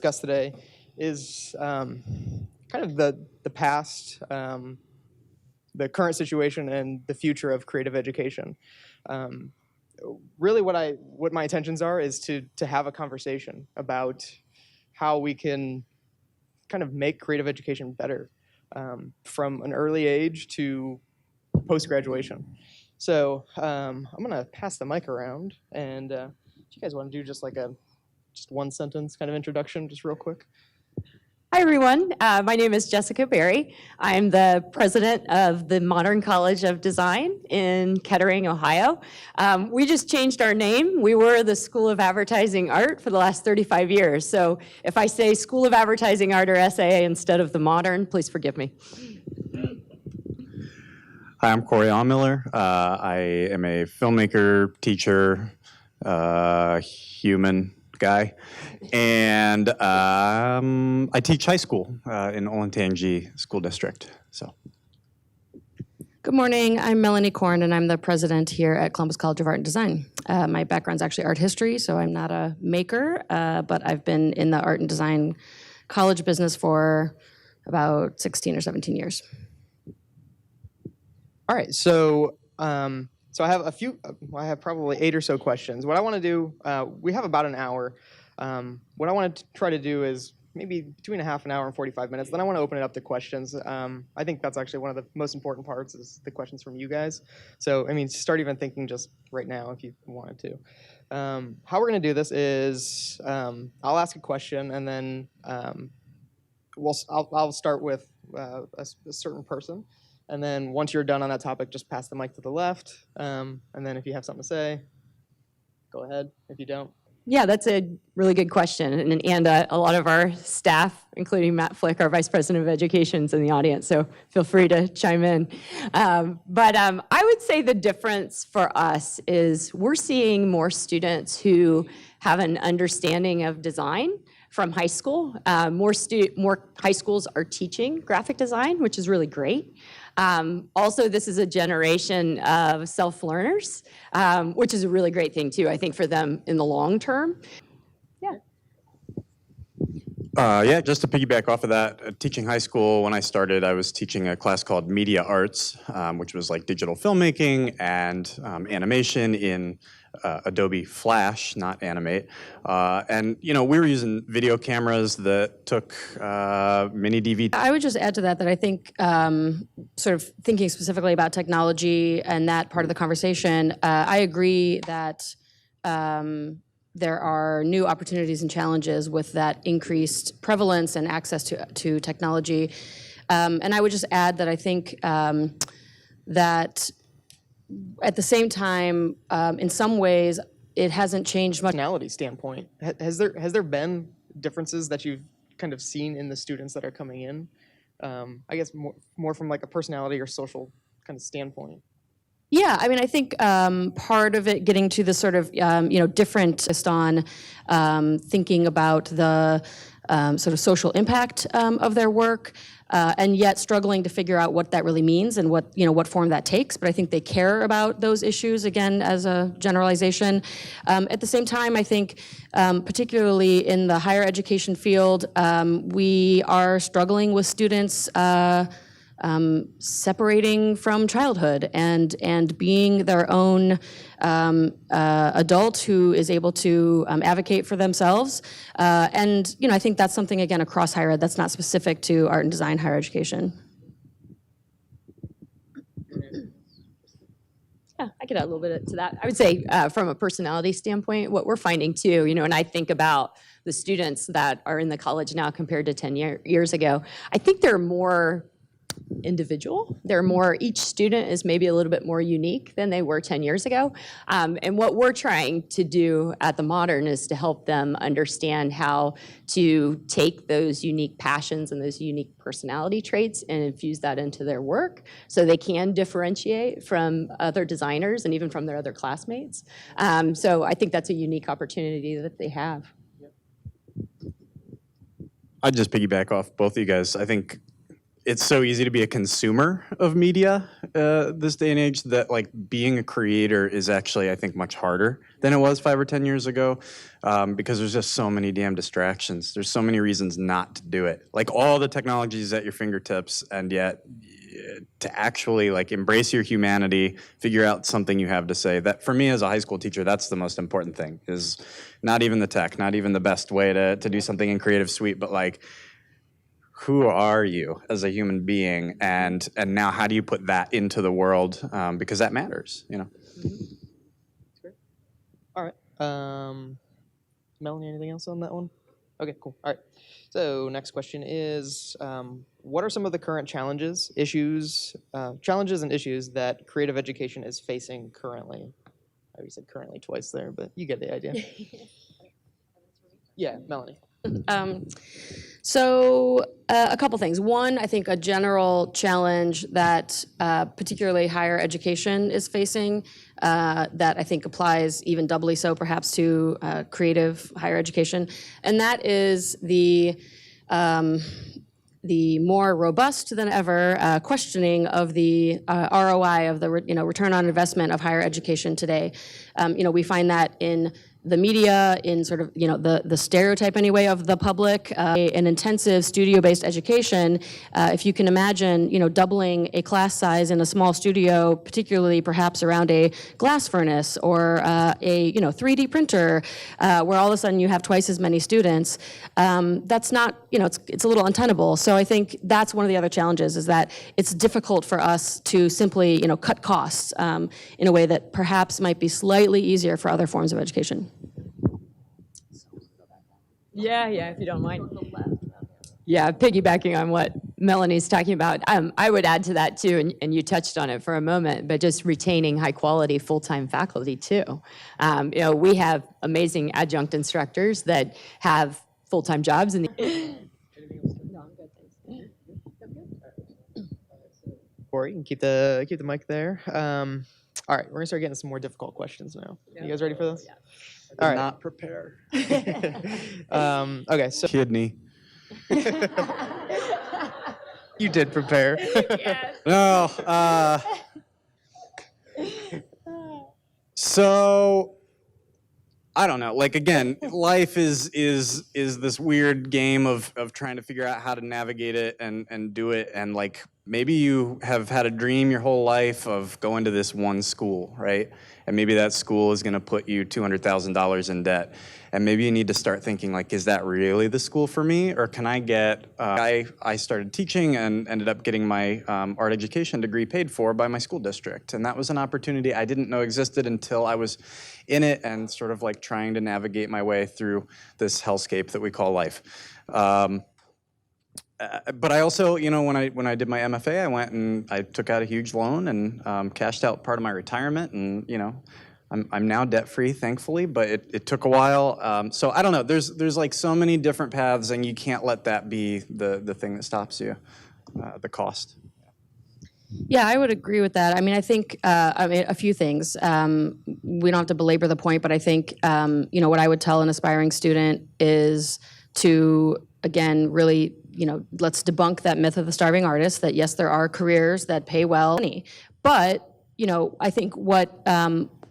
discuss today is kind of the past, the current situation, and the future of creative education. Really, what my intentions are is to have a conversation about how we can kind of make creative education better from an early age to post-graduation. So I'm gonna pass the mic around, and if you guys want to do just one sentence kind of introduction, just real quick. Hi, everyone. My name is Jessica Berry. I'm the president of the Modern College of Design in Kettering, Ohio. We just changed our name. We were the School of Advertising Art for the last 35 years. So if I say School of Advertising Art or SAA instead of the Modern, please forgive me. Hi, I'm Corey Allmiller. I am a filmmaker, teacher, human guy, and I teach high school in Olentangy School District. So, good morning. I'm Melanie Korn, and I'm the president here at Columbus College of Art and Design. My background's actually art history, so I'm not a maker, but I've been in the art and design college business for about 16 or 17 years. All right, so I have I have probably 8 or so questions. What I want to do, we have about an hour. What I want to try to do is maybe between a half an hour and 45 minutes. Then I want to open it up to questions. I think that's actually one of the most important parts is the questions from you guys. So, I mean, start even thinking just right now if you wanted to. How we're going to do this is I'll ask a question, and then I'll start with a certain person. And then once you're done on that topic, just pass the mic to the left. And then if you have something to say, go ahead. If you don't. Yeah, that's a really good question. And a lot of our staff, including Matt Flick, our Vice President of Education, is in the audience, so feel free to chime in. But I would say the difference for us is we're seeing more students who have an understanding of design from high school. More high schools are teaching graphic design, which is really great. Also, this is a generation of self-learners, which is a really great thing too, I think, for them in the long term. Yeah, just to piggyback off of that, teaching high school, when I started, I was teaching a class called Media Arts, which was like digital filmmaking and animation in Adobe Flash, not Animate. And, you know, we were using video cameras that took mini DVD. I would just add to that I think sort of thinking specifically about technology and that part of the conversation, I agree that there are new opportunities and challenges with that increased prevalence and access to technology. And I would just add that I think that at the same time, in some ways, it hasn't changed much. Personality standpoint, has there been differences that you've kind of seen in the students that are coming in? I guess more from like a personality or social kind of standpoint. Yeah, I mean, I think part of it getting to the sort of, different just on thinking about the sort of social impact of their work, and yet struggling to figure out what that really means and what form that takes. But I think they care about those issues, again, as a generalization. At the same time, I think, particularly in the higher education field, we are struggling with students separating from childhood and being their own adult who is able to advocate for themselves. And I think that's something, again, across higher ed that's not specific to art and design higher education. Yeah, I could add a little bit to that. I would say from a personality standpoint, what we're finding too, and I think about the students that are in the college now compared to 10 years ago, I think they're more individual. Each student is maybe a little bit more unique than they were 10 years ago. And what we're trying to do at the Modern is to help them understand how to take those unique passions and those unique personality traits and infuse that into their work so they can differentiate from other designers and even from their other classmates. So I think that's a unique opportunity that they have. I'd just piggyback off both of you guys. I think it's so easy to be a consumer of media this day and age that like being a creator is actually, I think, much harder than it was 5 or 10 years ago, because there's just so many damn distractions. There's so many reasons not to do it. Like all the technology is at your fingertips, and yet to actually like embrace your humanity, figure out something you have to say. That for me as a high school teacher, that's the most important thing. Is not even the tech, not even the best way to do something in Creative Suite, but like, who are you as a human being, and now how do you put that into the world, because that matters, you know. All right. Melanie, anything else on that one? Okay, cool. All right. So next question is, what are some of the current challenges and issues that creative education is facing currently? I already said currently twice there, but you get the idea. Yeah, Melanie. So a couple things. One, I think a general challenge that particularly higher education is facing, that I think applies even doubly so perhaps to creative higher education, and that is the more robust than ever questioning of the ROI of the return on investment of higher education today. We find that in the media, in sort of the stereotype anyway of the public, an intensive studio-based education. If you can imagine, doubling a class size in a small studio, particularly perhaps around a glass furnace or a 3D printer, where all of a sudden you have twice as many students. That's not, it's a little untenable. So I think that's one of the other challenges, is that it's difficult for us to simply cut costs in a way that perhaps might be slightly easier for other forms of education. Yeah, if you don't mind. Yeah, piggybacking on what Melanie's talking about, I would add to that too, and you touched on it for a moment, but just retaining high quality full-time faculty too. We have amazing adjunct instructors that have full-time jobs in the Corey, you can keep the mic there. All right, we're gonna start getting some more difficult questions now. You guys ready for this? Yeah. All right. Not prepare. Okay, so Kidney. you did prepare. No. So I don't know. Like again, life is this weird game of trying to figure out how to navigate it and do it. And like maybe you have had a dream your whole life of going to this one school, right? And maybe that school is going to put you $200,000 in debt. And maybe you need to start thinking like, is that really the school for me? Or can I get, I started teaching and ended up getting my art education degree paid for by my school district. And that was an opportunity I didn't know existed until I was in it and sort of like trying to navigate my way through this hellscape that we call life. But I also, when I did my MFA, I went and I took out a huge loan and cashed out part of my retirement, and I'm now debt free, thankfully. But it took a while. So I don't know. There's like so many different paths, and you can't let that be the thing that stops you, the cost. Yeah, I would agree with that. I mean, I think a few things. We don't have to belabor the point, but I think what I would tell an aspiring student is to, again, really, let's debunk that myth of the starving artist, that yes, there are careers that pay well, but I think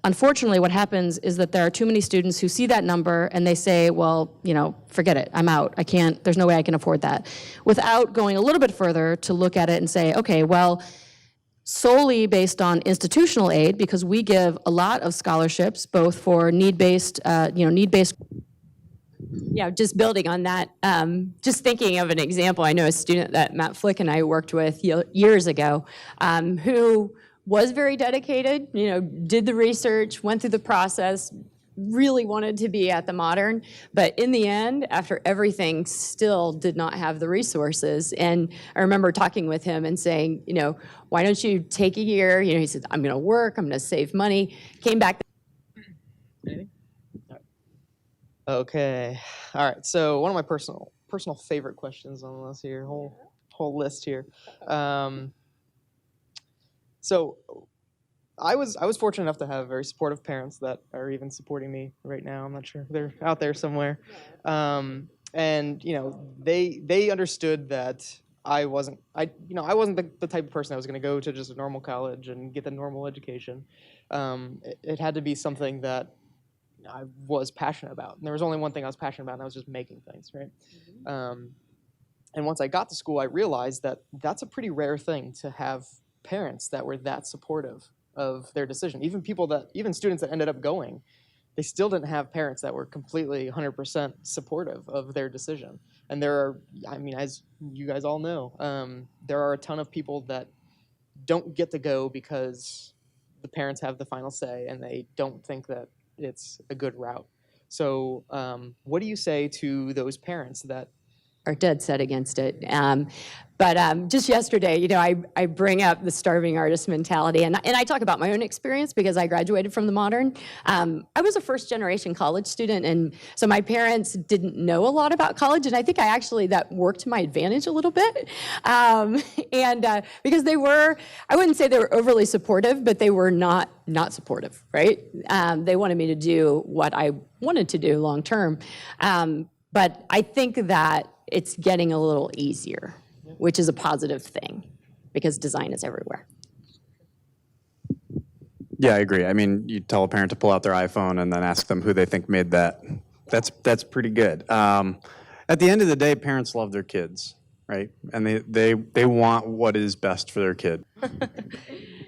unfortunately what happens is that there are too many students who see that number and they say, well, forget it, I'm out, I can't, there's no way I can afford that, without going a little bit further to look at it and say, okay, well, solely based on institutional aid, because we give a lot of scholarships, both for need-based. Yeah, just building on that, just thinking of an example, I know a student that Matt Flick and I worked with years ago, who was very dedicated, did the research, went through the process, really wanted to be at the Modern, but in the end, after everything, still did not have the resources. And I remember talking with him and saying, why don't you take a year? He said, I'm going to work, I'm going to save money. Came back. Anything? Okay. All right. So one of my personal favorite questions on this here whole list here. So I was fortunate enough to have very supportive parents that are even supporting me right now. I'm not sure, they're out there somewhere. And they understood that I wasn't the type of person that was going to go to just a normal college and get the normal education. It had to be something that I was passionate about. And there was only one thing I was passionate about, and that was just making things, right? And once I got to school, I realized that that's a pretty rare thing to have parents that were that supportive of their decision. Even students that ended up going, they still didn't have parents that were completely 100% supportive of their decision. And there are, I mean, as you guys all know, there are a ton of people that don't get to go because the parents have the final say and they don't think that it's a good route. So what do you say to those parents that are dead set against it. But just yesterday, I bring up the starving artist mentality, and I talk about my own experience because I graduated from the modern. I was a first-generation college student, and so my parents didn't know a lot about college, and I think that worked to my advantage a little bit. Because I wouldn't say they were overly supportive, but they were not supportive, right? They wanted me to do what I wanted to do long term. But I think that it's getting a little easier, which is a positive thing because design is everywhere. Yeah, I agree. I mean, you tell a parent to pull out their iPhone and then ask them who they think made that. That's pretty good. At the end of the day, parents love their kids, right? And they want what is best for their kid.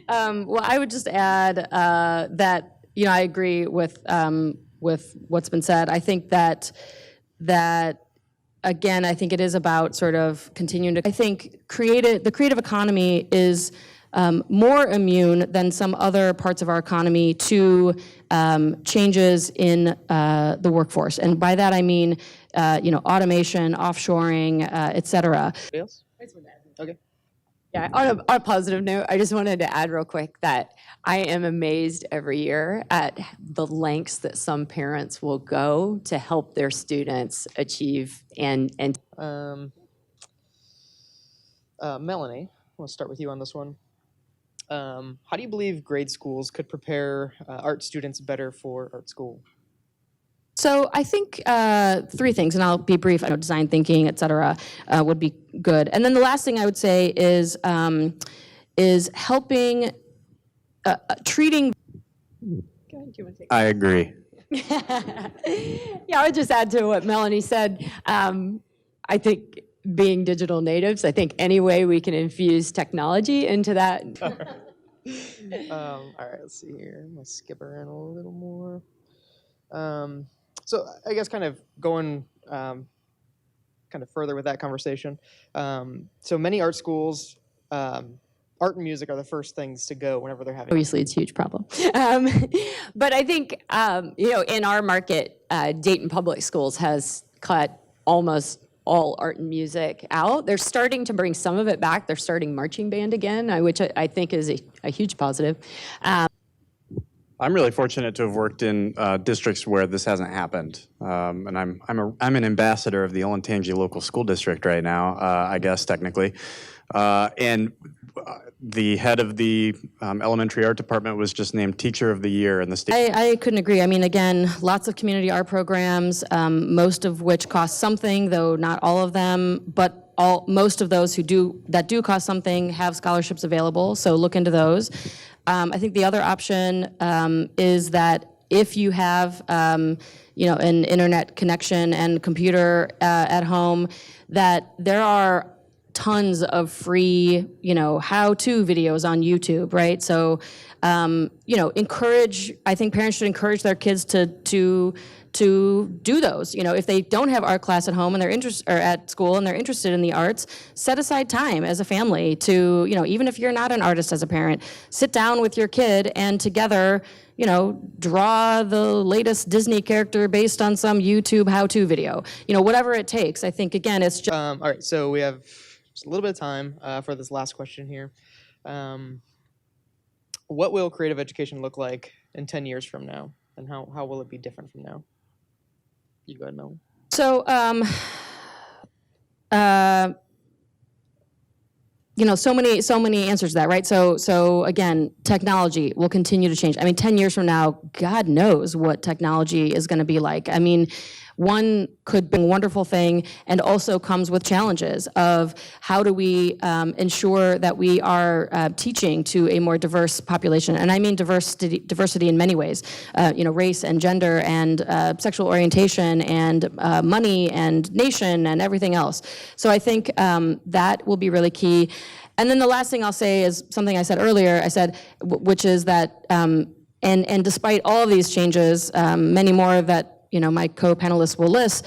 Well, I would just add that I agree with what's been said. I think that again, I think it is about sort of continuing to. I think the creative economy is more immune than some other parts of our economy to changes in the workforce, and by that I mean automation, offshoring, et cetera. else? Okay. Yeah, on a positive note, I just wanted to add real quick that I am amazed every year at the lengths that some parents will go to help their students achieve and Melanie, we'll start with you on this one. How do you believe grade schools could prepare art students better for art school? So I think three things, and I'll be brief. I know design thinking, et cetera, would be good. And then the last thing I would say is helping, treating. I agree. Yeah, I would just add to what Melanie said. I think being digital natives, I think any way we can infuse technology into that. All right, let's see here. I'm going to skip around a little more. So I guess kind of going kind of further with that conversation. So many art schools, art and music are the first things to go whenever they're having. Obviously, it's a huge problem. But I think, in our market, Dayton Public Schools has cut almost all art and music out. They're starting to bring some of it back. They're starting marching band again, which I think is a huge positive. I'm really fortunate to have worked in districts where this hasn't happened, and I'm an ambassador of the Olentangy Local School District right now, I guess technically, and the head of the elementary art department was just named Teacher of the Year in the state. I couldn't agree. I mean, again, lots of community art programs, most of which cost something, though not all of them, but most of those that do cost something have scholarships available, so look into those. I think the other option is that if you have an internet connection and computer at home, that there are tons of free, how-to videos on YouTube, right? So, I think parents should encourage their kids to do those. If they don't have art class at home and or at school and they're interested in the arts, set aside time as a family to, even if you're not an artist as a parent, sit down with your kid and together, draw the latest Disney character based on some YouTube how-to video. Whatever it takes. I think, again, it's just... all right, so we have just a little bit of time for this last question here. What will creative education look like in 10 years from now? And how will it be different from now? You go ahead, Mel. So, so many answers to that, right? So again, technology will continue to change. I mean, 10 years from now, God knows what technology is going to be like. I mean, one could be a wonderful thing and also comes with challenges of how do we ensure that we are teaching to a more diverse population. And I mean diversity in many ways, race and gender and sexual orientation and money and nation and everything else. So I think that will be really key. And then the last thing I'll say is something I said earlier, which is that, and despite all of these changes, many more that my co-panelists will list,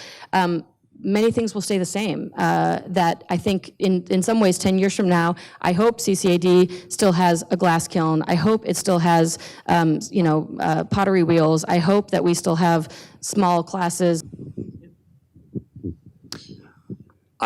many things will stay the same. That I think in some ways 10 years from now, I hope CCAD still has a glass kiln. I hope it still has pottery wheels. I hope that we still have small classes.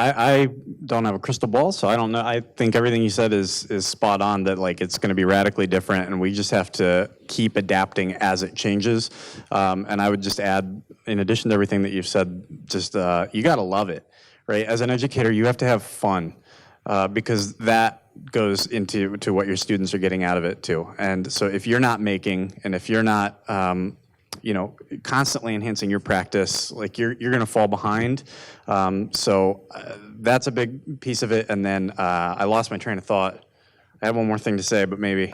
I don't have a crystal ball, so I don't know. I think everything you said is spot on, that like it's going to be radically different, and we just have to keep adapting as it changes. And I would just add, in addition to everything that you've said, just you got to love it, right? As an educator, you have to have fun because that goes into what your students are getting out of it too. And so if you're not making, and if you're not constantly enhancing your practice, like you're going to fall behind. So that's a big piece of it. And then I lost my train of thought. I had one more thing to say, but maybe.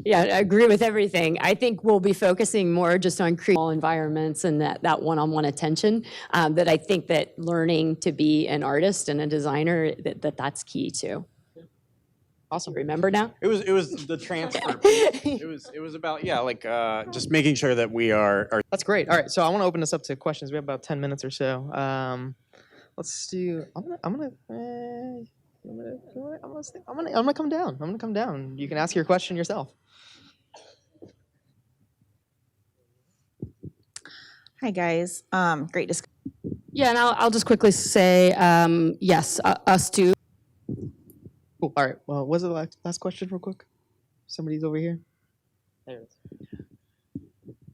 Yeah, I agree with everything. I think we'll be focusing more just on creating environments and that one-on-one attention. That I think that learning to be an artist and a designer, that's key too. Awesome. Remember now? It was the transfer piece. It was about just making sure that we are. That's great. All right, so I want to open this up to questions. We have about 10 minutes or so. Let's do. I'm gonna come down. I'm gonna come down. You can ask your question yourself. Hi guys. Great discussion. Yeah, and I'll just quickly say yes, us too. Cool. All right. Well, what was the last question, real quick? Somebody's over here. There it is.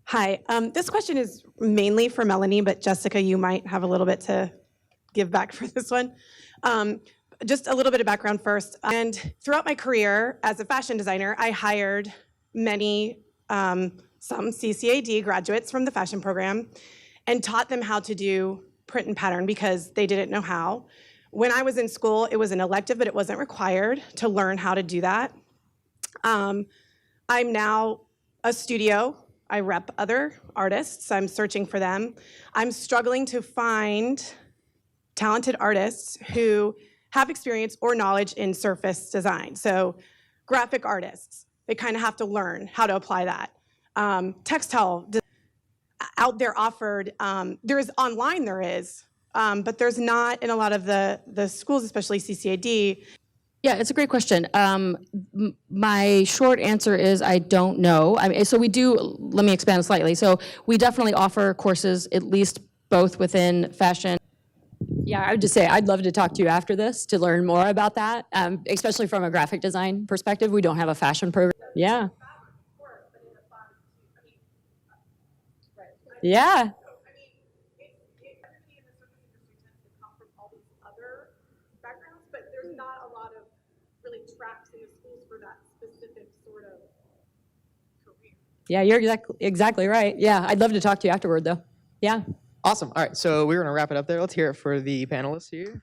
Hi. This question is mainly for Melanie, but Jessica, you might have a little bit to give back for this one. Just a little bit of background first. And throughout my career as a fashion designer, I hired some CCAD graduates from the fashion program and taught them how to do print and pattern because they didn't know how. When I was in school, it was an elective, but it wasn't required to learn how to do that. I'm now a studio. I rep other artists. I'm searching for them. I'm struggling to find talented artists who have experience or knowledge in surface design. So graphic artists, they kind of have to learn how to apply that. Textile out there offered, there is online, but there's not in a lot of the schools, especially CCAD. Yeah, it's a great question. My short answer is I don't know. So we do, let me expand slightly. So we definitely offer courses, at least both within fashion. Yeah, I would just say I'd love to talk to you after this to learn more about that, especially from a graphic design perspective. We don't have a fashion program. Yeah. Yeah. Yeah, you're exactly right. Yeah, I'd love to talk to you afterward, though. Yeah. Awesome. All right, so we're going to wrap it up there. Let's hear it for the panelists here.